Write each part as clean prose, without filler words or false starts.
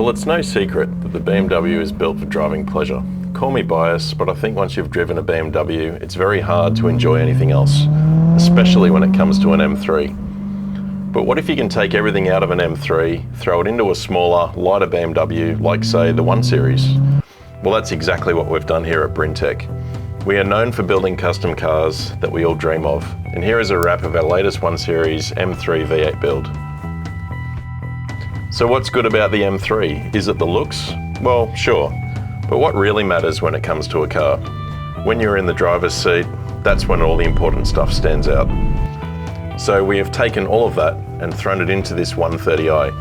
Well, it's no secret that the BMW is built for driving pleasure. Call me biased, but I think once you've driven a BMW, it's very hard to enjoy anything else, especially when it comes to an M3. But what if you can take everything out of an M3, throw it into a smaller, lighter BMW, like say the 1 Series? Well, that's exactly what we've done here at Brintech. We are known for building custom cars that we all dream of, and here is a wrap of our latest 1 Series M3 V8 build. So what's good about the M3? Is it the looks? Well, sure. But what really matters when it comes to a car? When you're in the driver's seat, that's when all the important stuff stands out. So we have taken all of that and thrown it into this 130i.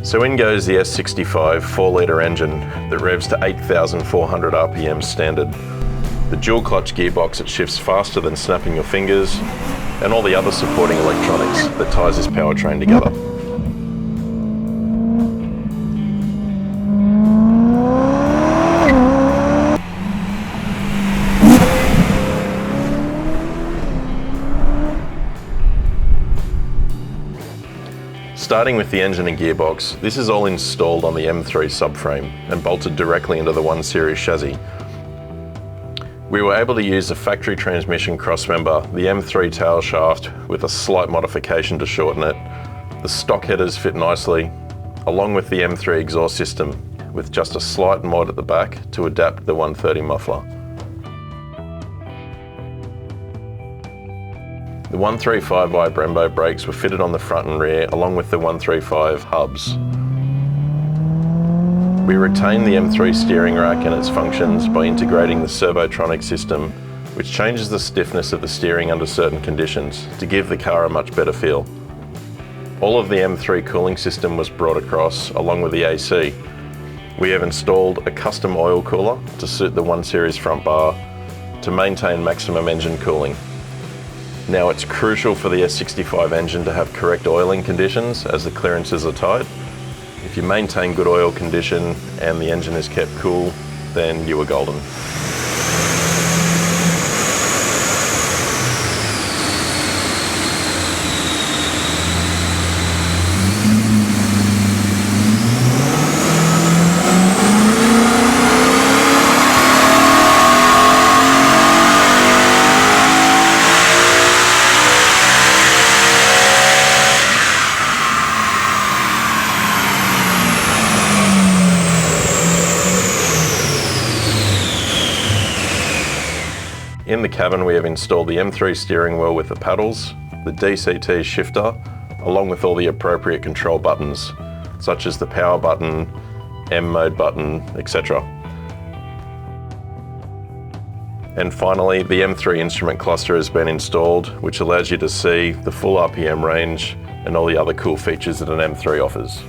So in goes the S65 4-litre engine that revs to 8,400 RPM standard. The dual clutch gearbox that shifts faster than snapping your fingers, and all the other supporting electronics that ties this powertrain together. Starting with the engine and gearbox, this is all installed on the M3 subframe and bolted directly into the 1 Series chassis. We were able to use a factory transmission crossmember, the M3 tail shaft, with a slight modification to shorten it. The stock headers fit nicely, along with the M3 exhaust system, with just a slight mod at the back to adapt the 130 muffler. The 135i Brembo brakes were fitted on the front and rear, along with the 135 hubs. We retained the M3 steering rack and its functions by integrating the Servotronic system, which changes the stiffness of the steering under certain conditions to give the car a much better feel. All of the M3 cooling system was brought across, along with the AC. We have installed a custom oil cooler to suit the 1 Series front bar to maintain maximum engine cooling. Now, it's crucial for the S65 engine to have correct oiling conditions as the clearances are tight. If you maintain good oil condition and the engine is kept cool, then you are golden. In the cabin, we have installed the M3 steering wheel with the paddles, the DCT shifter, along with all the appropriate control buttons, such as the power button, M mode button, etc. And finally, the M3 instrument cluster has been installed, which allows you to see the full RPM range and all the other cool features that an M3 offers.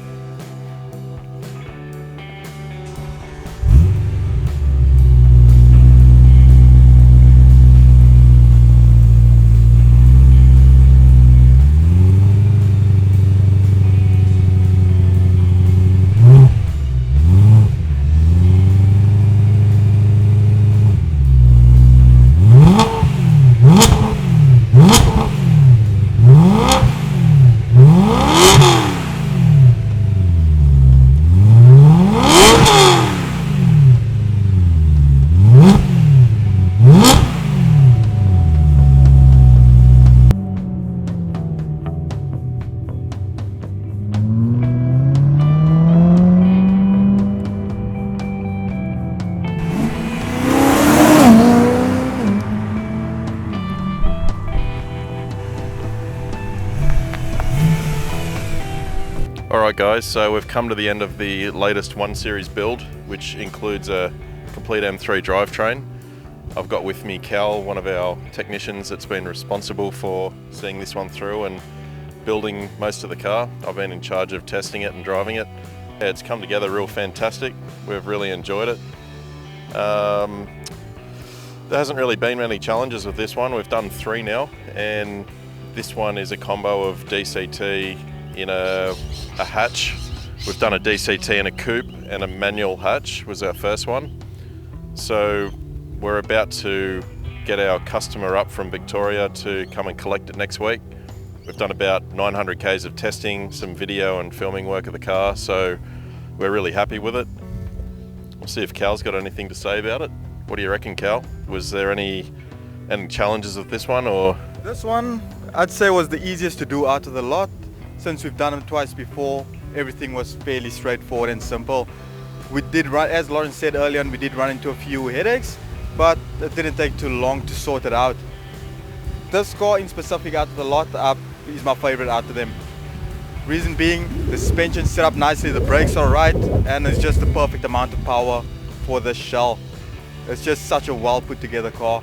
Alright guys, so we've come to the end of the latest 1 Series build, which includes a complete M3 drivetrain. I've got with me Cal, one of our technicians that's been responsible for seeing this one through and building most of the car. I've been in charge of testing it and driving it. Yeah, it's come together real fantastic. We've really enjoyed it. There hasn't really been many challenges with this one. We've done 3 now, and this one is a combo of DCT in a hatch. We've done a DCT in a coupe, and a manual hatch was our first one. So we're about to get our customer up from Victoria to come and collect it next week. We've done about 900 Ks of testing, some video and filming work of the car, so we're really happy with it. We'll see if Cal's got anything to say about it. What do you reckon, Cal? Was there any challenges with this one, or? This one, I'd say, was the easiest to do out of the lot. Since we've done them twice before, everything was fairly straightforward and simple. We did run, as Lauren said earlier on, we did run into a few headaches, but it didn't take too long to sort it out. This car in specific out of the lot is my favorite out of them. Reason being, the suspension set up nicely, the brakes are right, and it's just the perfect amount of power for this shell. It's just such a well put together car.